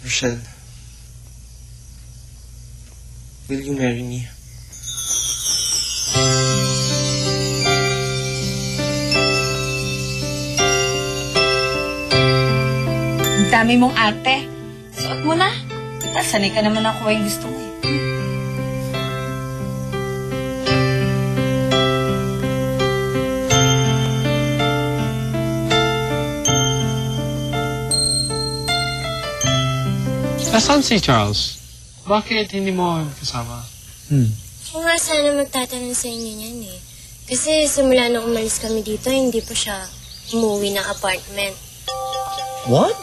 Rochelle, will you marry me? Ang dami mong arte. Suot mo na. Sanay ka naman ako yung gusto mo. Nasaan si Charles? Bakit hindi mo kasama? Kung nga sana magtatanong sa inyo niyan eh. Kasi simula nung umalis kami dito, hindi pa siya umuwi ng apartment. What?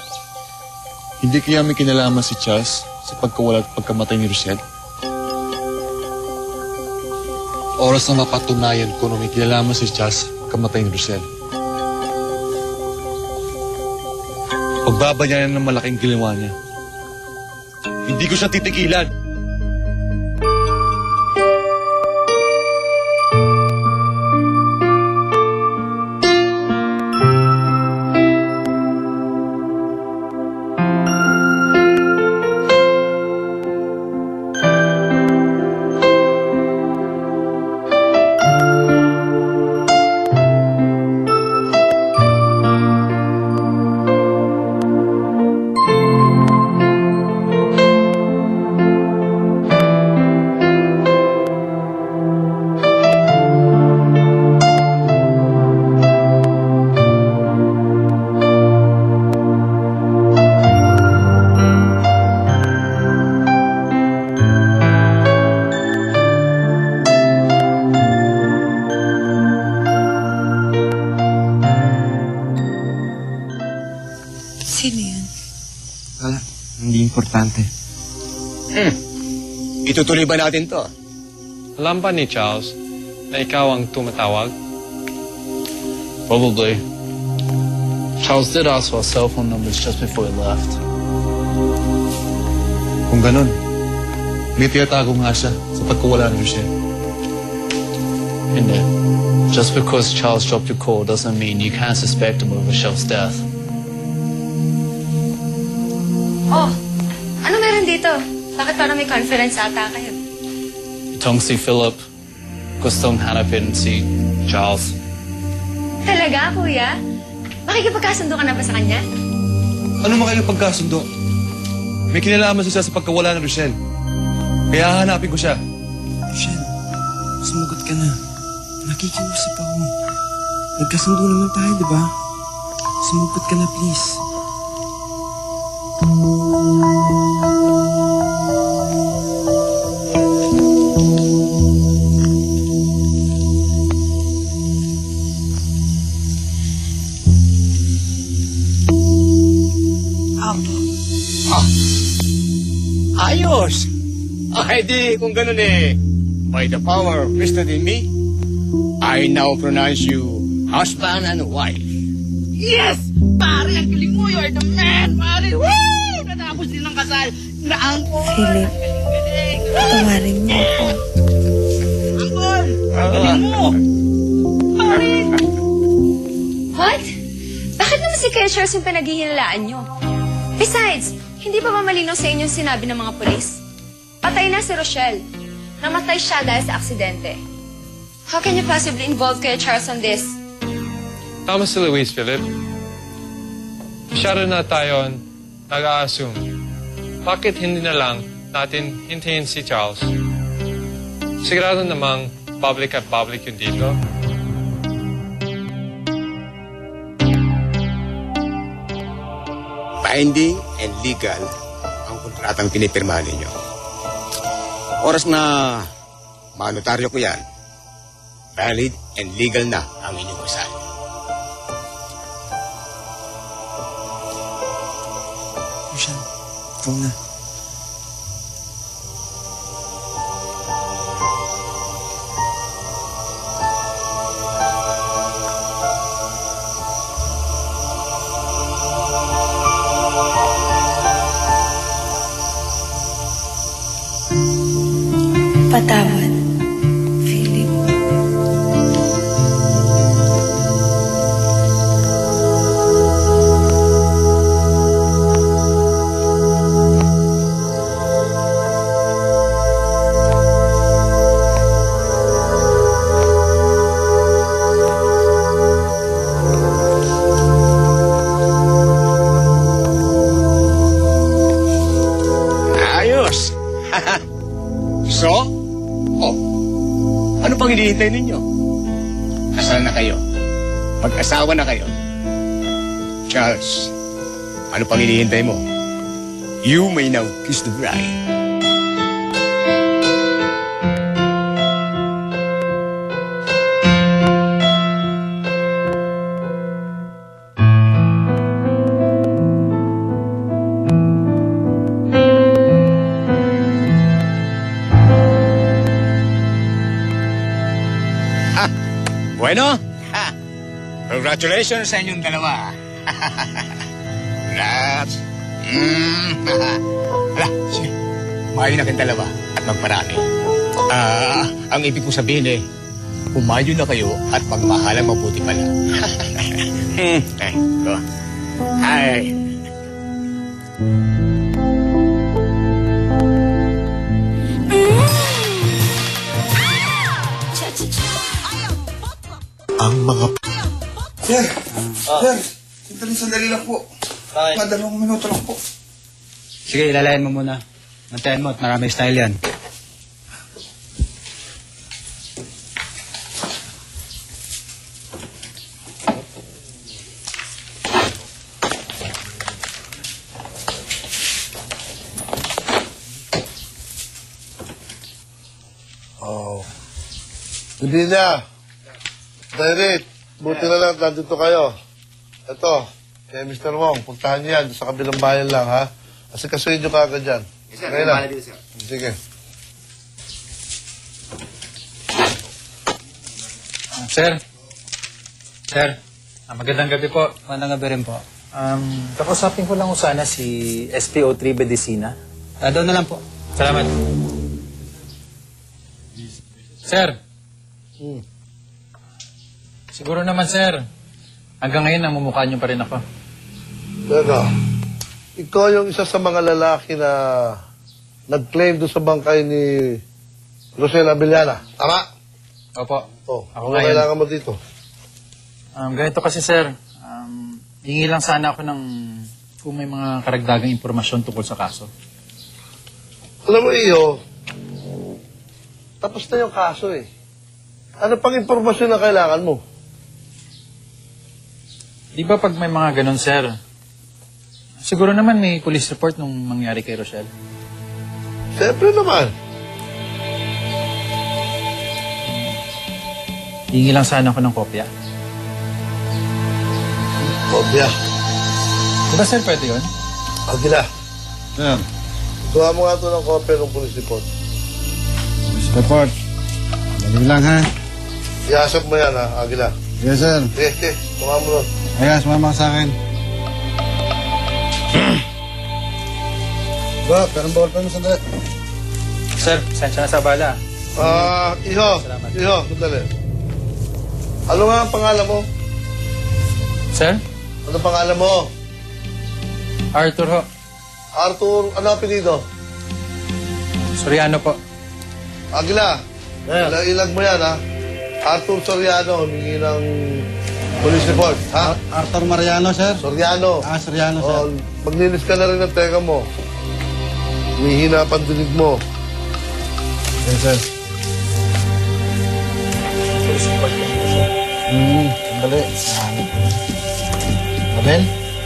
Hindi kaya may kinalaman si Charles sa pagkawala at pagkamatay ni Rochelle? Oras na mapatunayan ko na may kinalaman si Charles sa pagkamatay ni Rochelle. Pagbabanyayan ng malaking ginawa niya. Hindi ko siya titigilan. Sino yun? Wala, hindi importante. Itutuloy ba natin to? Alam ba ni Charles na ikaw ang tumatawag? Probably. Charles did ask for our cell phone numbers just before he left. Kung ganun, may tiyatago nga siya sa pagkawala ni Rochelle. Hindi. Just because Charles dropped your call doesn't mean you can't suspect him of Rochelle's death. Oh, ano meron dito? Bakit parang may conference ata kayo? Itong si Philip, gustong hanapin si Charles. Talaga, kuya? Makikipagkasundo ka na ba sa kanya? Ano makikipagkasundo? May kinalaman siya sa pagkawala ni Rochelle. Kaya hahanapin ko siya. Rochelle, sumagot ka na. Nakikiusap ako. Nagkasundo naman tayo, di ba? Sumagot ka na, please. Ayos! Ay di, kung ganun eh, by the power vested in me, I now pronounce you husband and wife. Yes! Pare, ang galing mo. You're the man, pare. Woo! Natapos din ang kasal. Naangkol. Philip, tawarin mo ako. Angkol! Ang galing mo. Pare! What? Bakit naman si Kuya Charles yung pinaghihinalaan nyo? Besides, hindi pa ba malinaw sa inyo sinabi ng mga polis? Patay na si Rochelle. Namatay siya dahil sa aksidente. How can you possibly involve Kuya Charles on this? Tama si Luis, Philip. Masyado na tayo nag-a-assume. Bakit hindi na lang natin hintayin si Charles? Sigurado namang public at public yun dito. Binding and legal ang kontratang pinipirma ninyo. Oras na manotaryo ko yan, valid and legal na ang inyong kasal. Rochelle, ikaw na. Patawad, Philip. hinihintay ninyo? Kasal na kayo. Mag-asawa na kayo. Charles, ano pang hinihintay mo? You may now kiss the bride. Bueno? Ha. Congratulations sa inyong dalawa. Congrats. Ala, sige. Kumain na kayong dalawa at magparami. Ang ibig ko sabihin kumayo na kayo at magmahalang mabuti pala. Ay, go. Hi. Ang mga... Sir, sandali lang po. Mga 2 minuto lang po. Sige, ilalayan mo muna. Mantayan mo at marami style yan. Oh. Hindi na. Direct, buti na lang nandito kayo. Ito, kay Mr. Wong, puntahan niyo yan sa kabilang bayan lang, ha? Kasi kasuhin niyo kagad dyan. Okay lang. Sige. Sir, magandang gabi po. Magandang gabi rin po. Kakusapin ko lang sana si SPO3 Bedesina. Doon na lang po. Salamat. Sir. Siguro naman, sir. Hanggang ngayon, namumukha niyo pa rin ako. Teka, ikaw yung isa sa mga lalaki na nag-claim doon sa bangkay ni Rosel Abellana. Tama? Opo. Oh, Ako ano ngayon. kailangan mo dito? Ganito kasi, sir. Hingi lang sana ako ng kung may mga karagdagang impormasyon tungkol sa kaso. Alam mo, iyo, tapos na yung kaso Ano pang impormasyon na kailangan mo? Di ba pag may mga ganun, sir, siguro naman may police report nung mangyari kay Rochelle. Siyempre naman. Hingi lang sana ako ng kopya. Kopya. Di ba, sir, pwede yun? Agila. Yeah. Tuwa mo nga ito ng kopya ng police report. Police report. Dali lang, ha? Iasap mo yan, ha, Agila. Yes, sir. Sige, tuwa mo nun. Ayan, sumama ka sa akin. Ba, pero bawal pa mo sandali. Sir, sensya na sa bala. Iho, sandali. Ano nga ang pangalan mo? Sir? Ano pangalan mo? Arthur ho. Arthur, ano apelido? Soriano po. Agila. Ilag mo yan, ha? Arthur Soriano, humingi ng police report, ha? Arthur Mariano, sir? Soriano. Soriano, Oh, maglinis ka na rin ng teka mo. Humihina pa ang dinig mo. Yes, sir. Sandali. Abel?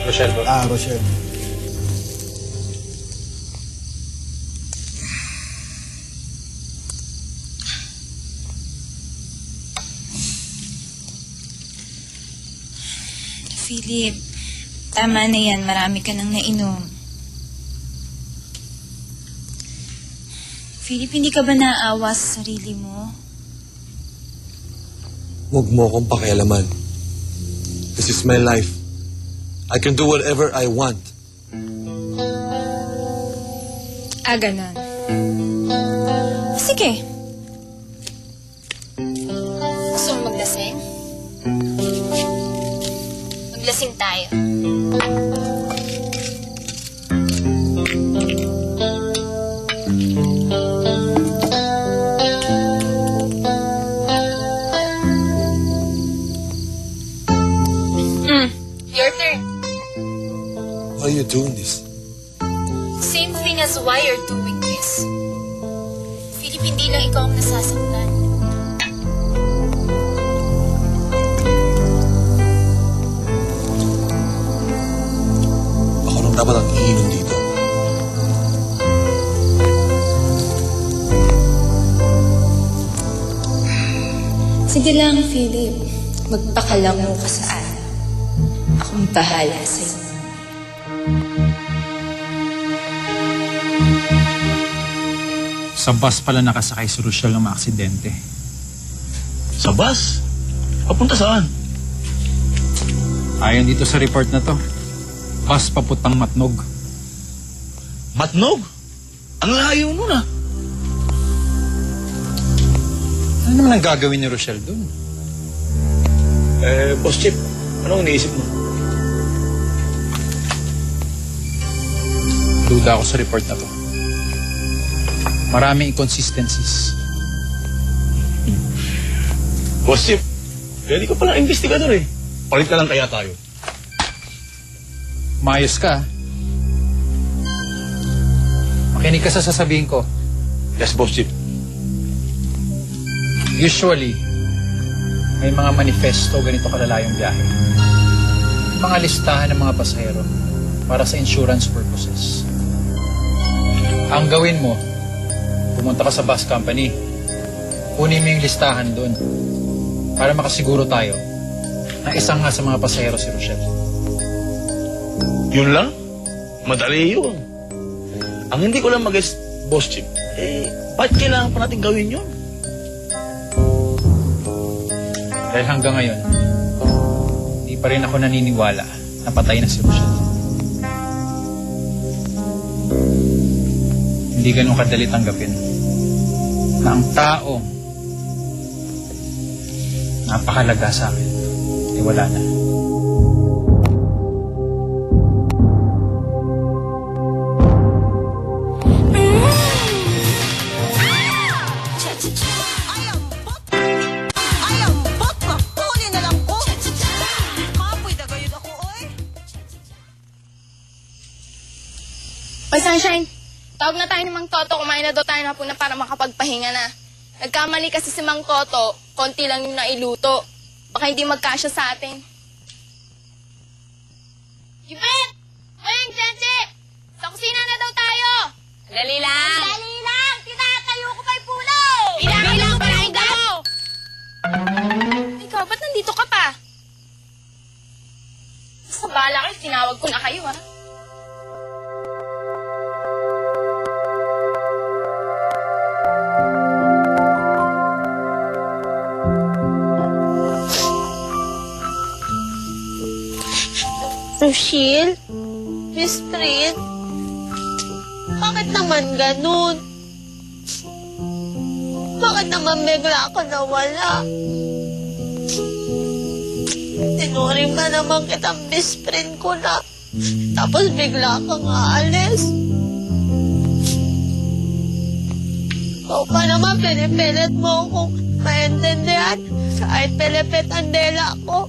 Rochelle po. Rochelle. Philip, tama na yan. Marami ka nang nainom. Philip, hindi ka ba naaawa sa sarili mo? Huwag mo akong pakialaman. This is my life. I can do whatever I want. Ganon. Sige. Gusto mo maglasing? Maglasing tayo. Your turn. Why are you doing this? Same thing as why you're doing this. Philip, hindi lang ikaw ang nasasaktan. dapat ang iinom dito. Sige lang, Philip. Magpakalango ka sa Ana. Akong bahala sa'yo. Sa bus pala nakasakay si Rochelle ng maaksidente. Sa bus? Papunta saan? Ayon dito sa report na to, bus papuntang Matnog. Matnog? Ang layo nun ah. Ano naman ang gagawin ni Rochelle dun? Boss Chip, anong iniisip mo? Duda ako sa report na to. Maraming inconsistencies. Boss Chip, pwede ka palang investigador eh. Palit ka lang kaya tayo. Maayos ka. Makinig ka sa sasabihin ko. Yes, Boss Chip. Usually, may mga manifesto ganito kalalayong biyahe. Mga listahan ng mga pasahero para sa insurance purposes. Ang gawin mo, pumunta ka sa bus company. Kunin mo yung listahan doon para makasiguro tayo na isang nga sa mga pasahero si Rochelle. Yun lang? Madali yun. Ang hindi ko lang mag-guess, Boss Chip, ba't kailangan pa natin gawin yun? Dahil hanggang ngayon, hindi pa rin ako naniniwala na patay na si Rochelle. Hindi ganun kadali tanggapin na ang tao napakalaga sa akin ay wala na. Oy, Sunshine! Tawag na tayo ni Mang Toto. Kumain na daw tayo na puna para makapagpahinga na. Nagkamali kasi si Mang Toto. Konti lang yung nailuto. Baka hindi magkasya sa atin. Yvette! Oyeng, Cheche! Sa kusina na daw tayo! Dali lang! Dali lang! Tinatayo ko pa yung pulo! Pinakalang pa lang daw! Ikaw, ba't nandito ka pa? Sa bala kayo, tinawag ko na kayo, ha? Rochelle? Miss Fred? Bakit naman ganun? Bakit naman bigla ka nawala? Tinuring ba naman kitang best friend ko na? Tapos bigla kang aalis? Ikaw pa naman pinipilit mo akong maintindihan kahit pilipit ang dela ko.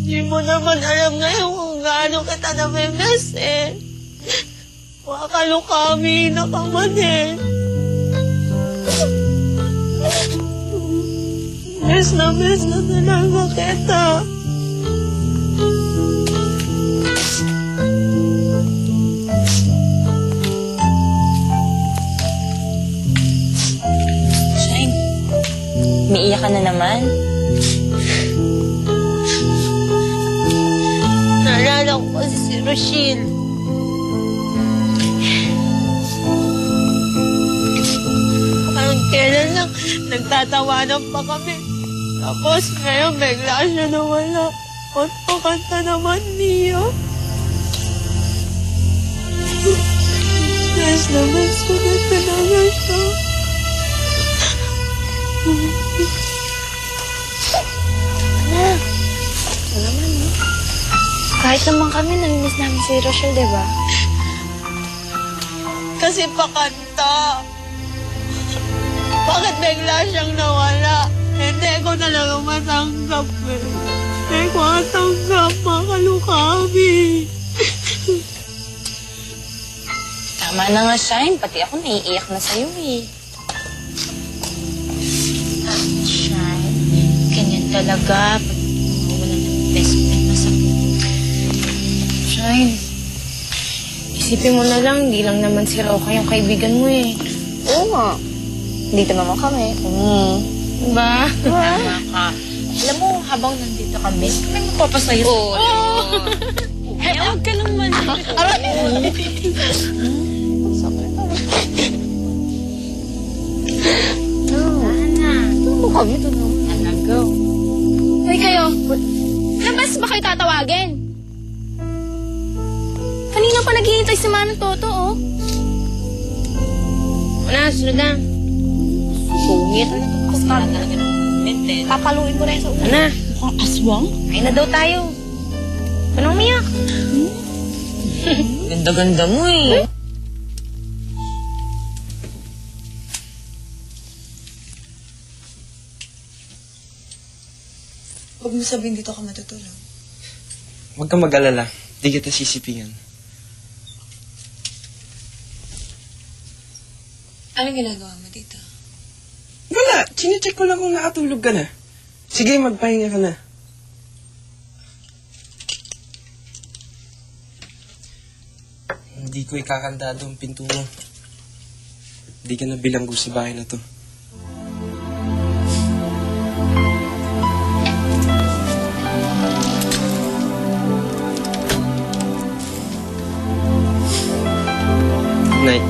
Hindi mo naman alam ngayon kung gaano kita namimiss eh. Makakalukami na ka man eh. Miss na talaga kita. Shine, umiiyak ka na naman. Naalala ko kasi si Rochelle. Parang kailan lang nagtatawanan pa kami. Tapos ngayon bigla siya nawala. Kanta naman niya. Mas ko na talaga siya. Ano naman, no? Kahit naman kami, namimiss namin si Rochelle, di ba? Kasi pakanta. Bakit bigla siyang nawala? Hindi ko talaga matanggap eh. Hindi ko matanggap, makalukami. Tama na nga, Shine. Pati ako naiiyak na sa'yo eh. Shine, ganyan talaga. Pag wala ng best friend na sa Ay, isipin mo na lang, hindi lang naman si Roca yung kaibigan mo eh. Oo nga. Dito naman kami. Diba? Tama ka. Alam mo, habang nandito kami, may mapapasayo. Oo. Eh, huwag ka naman. Ano kami doon? Go. Hoy kayo, ilang beses ba kayo tatawagin? Kanina pa naghihintay si Manong Toto, oh. Wala, sunod na. Sungit. Kasama talaga ng mental. Papaluin ko na yung sa ulo. Ana. Mukhang aswang? Ay na daw tayo. Anong umiyak? Ganda-ganda mo eh. Huwag mo sabihin dito ka matutulog. Huwag kang mag-alala. Di kita sisipingan. Anong ginagawa mo dito? Wala. Chinecheck ko lang kung nakatulog ka na. Sige, magpahinga ka na. Hindi ko ikakantado ang pinto mo. Hindi ka na bilanggo sa bahay na to. Night.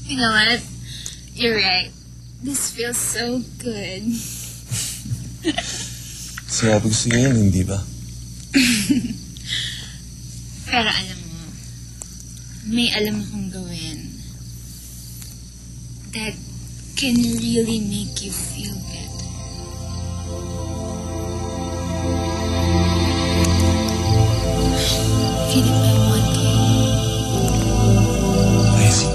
You know what? You're right. This feels so good. Sabi gusto niya yan, hindi ba? Pero alam mo, may alam akong gawin that can really make you feel good. Philip, I want you. I see.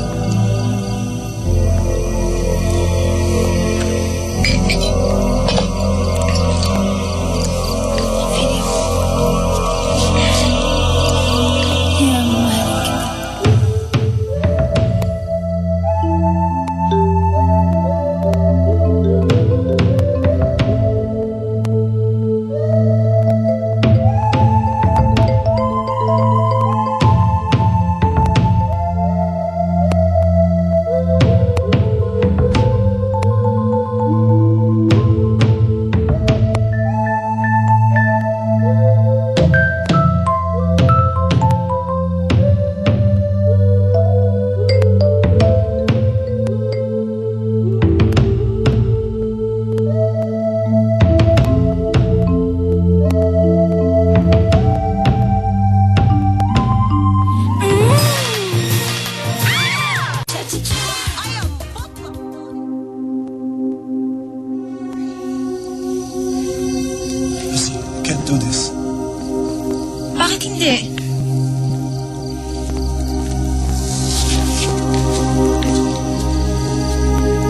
Can't do this. Bakit hindi?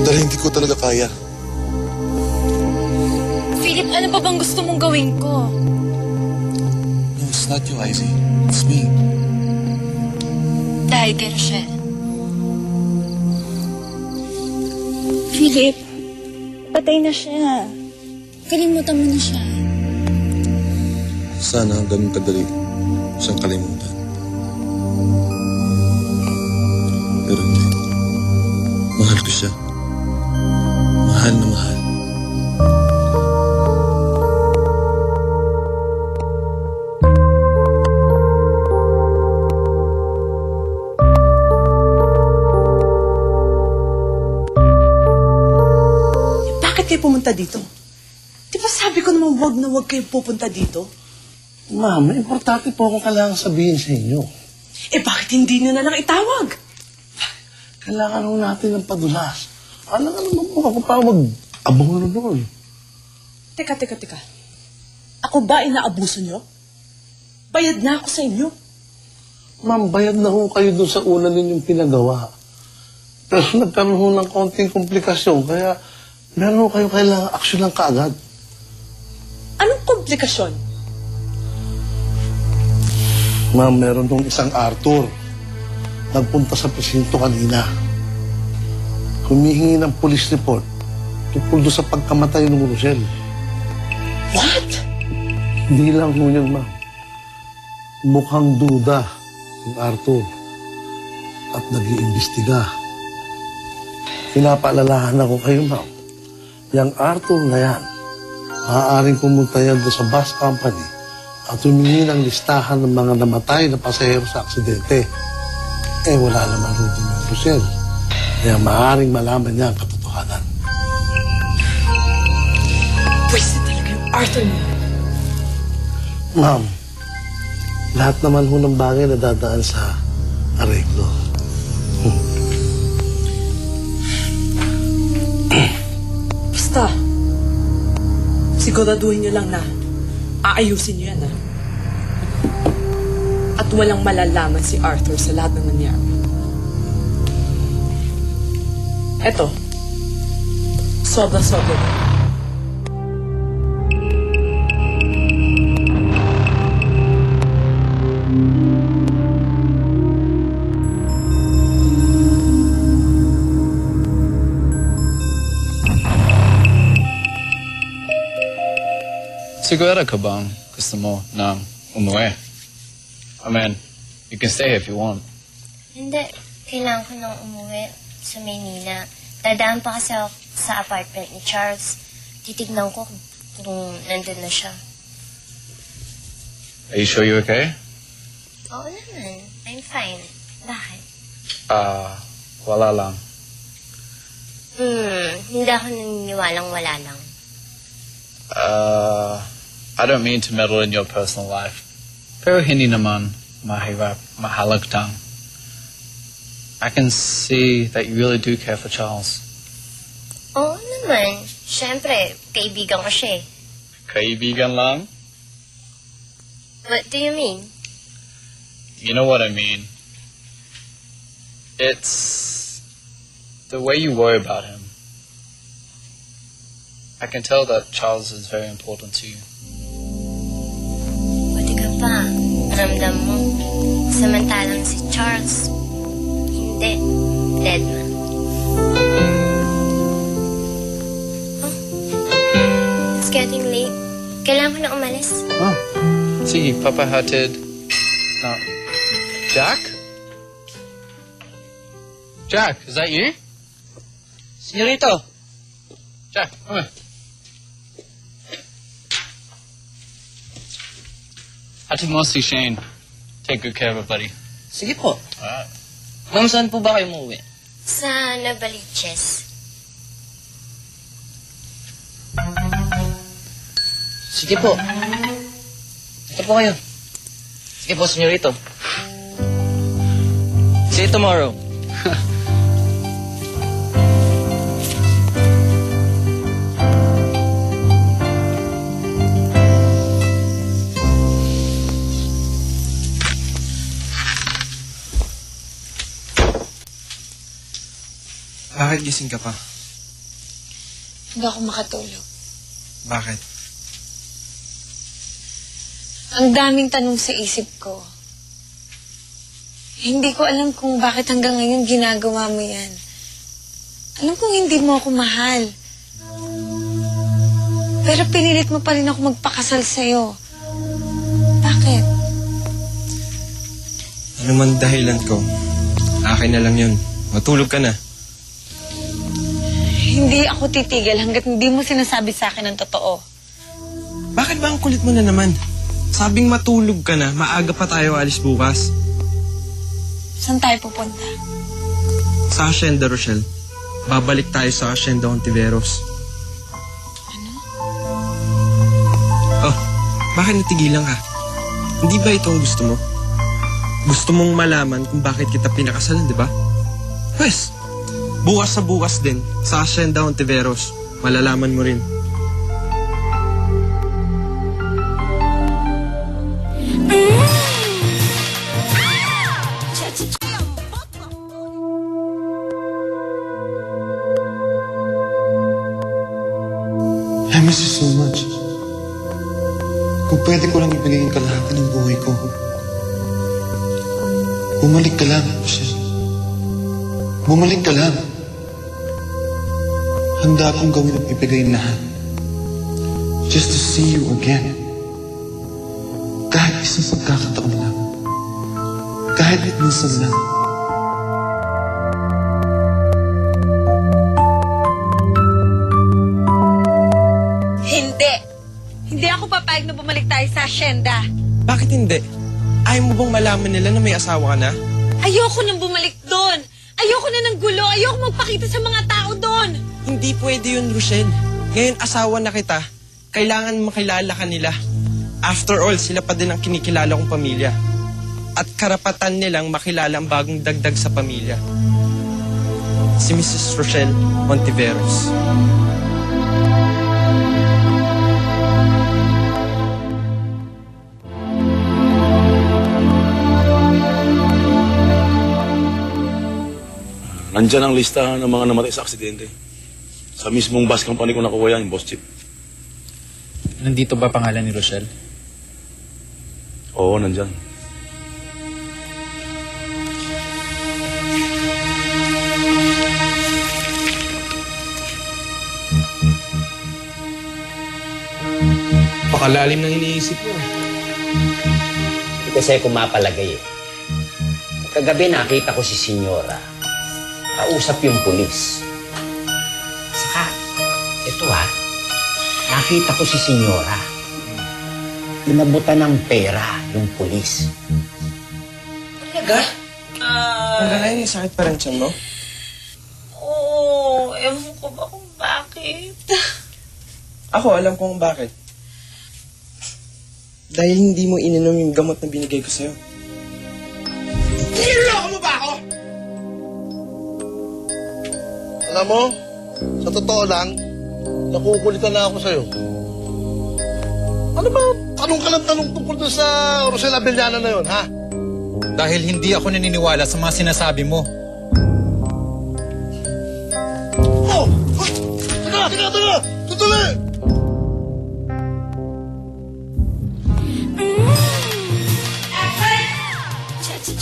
Dahil hindi ko talaga kaya. Philip, ano pa bang gusto mong gawin ko? No, it's not you, Izzy. It's me. Dahil kay Rochelle. Philip, patay na siya. Kalimutan mo na siya. Sana ganun kadali siyang kalimutan. Pero hindi. Mahal ko siya. Mahal na mahal. Bakit kayo pumunta dito? Di ba sabi ko naman wag na wag kayo pupunta dito? Ma'am, importante po akong kailangan sabihin sa inyo. Eh bakit hindi nyo na lang itawag? Kailangan ho natin ng padulas. Alam nga naman po ako pa mag-abong na doon. Teka. Ako ba inaabuso nyo? Bayad na ako sa inyo. Ma'am, bayad na ho kayo doon sa una ninyong pinagawa. Pero nagkaroon ho ng konting komplikasyon, kaya meron ho kayo kailangan aksyon lang kaagad. Anong komplikasyon? Ma'am, meron dong isang Arthur. Nagpunta sa presinto kanina. Humihingi ng police report tungkol doon sa pagkamatay ng Rochelle. What? Hindi lang ho yun, ma'am. Mukhang duda yung Arthur at nag-iimbestiga. Pinapaalalahan ako kayo, ma'am. Yung Arthur na yan, maaaring pumunta yan doon sa bus company at humingi ng listahan ng mga namatay na pasahero sa aksidente. Eh, wala naman rin din yung Rochelle. Kaya maaaring malaman niya ang katotohanan. Pwede talaga yung Arthur niya. Ma'am, lahat naman ho ng bagay na dadaan sa areglo. Basta, siguraduhin niyo lang na aayusin niyo yan, ha? At walang malalaman si Arthur sa lahat ng nangyari. Eto, sobra-sobra. Sigurado ka bang gusto mo na umuwi? I mean, you can stay if you want. Hindi. Kailangan ko nang umuwi sa Maynila. Dadaan pa kasi ako sa apartment ni Charles. Titignan ko kung nandun na siya. Are you sure you're okay? Oo naman. I'm fine. Bakit? Wala lang. Hindi ako naniniwalang wala lang. I don't mean to meddle in your personal life. Pero hindi naman mahirap, mahalagtang. I can see that you really do care for Charles. Oo naman. Siyempre, kaibigan ko siya eh. Kaibigan lang? What do you mean? You know what I mean. It's the way you worry about him. I can tell that Charles is very important to you. Buti ka pa. Ramdam mo. Samantalang si Charles, hindi. Dead na. Oh. It's getting late. Kailangan ko na umalis. See, Papa hatted. No. Jack? Jack, is that you? Senyorito. Jack, come here. Hatted mo si Shane. Take good care of it, buddy. Sige po. Alright. Ma'am, saan po ba kayo umuwi? Sa Novaliches. Sige po. Ito po kayo. Sige po, senyorito. See you tomorrow. Bakit gising ka pa? Hindi ako makatulog. Bakit? Ang daming tanong sa isip ko. Hindi ko alam kung bakit hanggang ngayon ginagawa mo yan. Alam kong hindi mo ako mahal. Pero pinilit mo pa rin ako magpakasal sa'yo. Bakit? Ano man dahilan ko, akin na lang yun. Matulog ka na. Hindi ako titigil hanggat hindi mo sinasabi sa akin ang totoo. Bakit ba ang kulit mo na naman? Sabing matulog ka na, maaga pa tayo alis bukas. Saan tayo pupunta? Sa Hacienda Rochelle. Babalik tayo sa Hacienda Ontiveros. Oh, bakit natigilan ka? Hindi ba ito ang gusto mo? Gusto mong malaman kung bakit kita pinakasalan, di ba? Pwes, bukas sa bukas din, sa Hacienda Ontiveros, malalaman mo rin. I miss you so much. Kung pwede ko lang ibigay ang kalahati ng buhay ko. Bumalik ka lang, Rochelle. Bumalik ka lang. Handa akong gawin at ibigay ang lahat. Just to see you again. Kahit isang pagkakataon lang. Kahit minsan lang. Hindi. Hindi ako papayag na bumalik tayo sa asyenda. Bakit hindi? Ayaw mo bang malaman nila na may asawa ka na? Ayoko nang bumalik doon. Ayoko na ng gulo. Ayoko magpakita sa mga tao doon. Hindi pwede yun, Rochelle. Ngayon asawa na kita. Kailangan makilala ka nila. After all, sila pa din ang kinikilala kong pamilya. At karapatan nilang makilala ang bagong dagdag sa pamilya. Si Mrs. Rochelle Montiveros. Nandyan ang listahan ng mga namatay sa aksidente. Sa mismong bus company ko nakuha yan, Boss Chip. Nandito ba pangalan ni Rochelle? Oo, nandyan. Pakalalim ng iniisip mo. Kasi kumapalagay eh. Kagabi nakita ko si Senyora. Kausap yung pulis. Saka, ito nakita ko si Senyora. Inabutan ng pera yung pulis. Talaga? Hanggang yung sakit pa rin siya, no? Oo, ewan ko ba kung bakit. Ako, alam kung bakit. Dahil hindi mo ininom yung gamot na binigay ko sa'yo. Niloloko mo ba ako? Alam mo, sa totoo lang, nakukulitan na ako sa'yo. Ano ba? Tanong ka ng tanong tungkol doon sa Rochelle Abellana na yun, ha? Dahil hindi ako naniniwala sa mga sinasabi mo. Oh! Teka! Tutuli!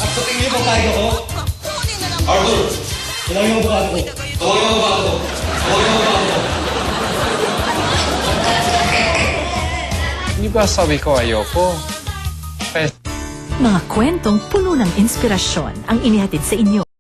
At sa tingin mo papayag ako? Arthur! Tawagin mo ba ako? Hindi ba sabi ko ayoko? Mga kwentong puno ng inspirasyon ang inihatid sa inyo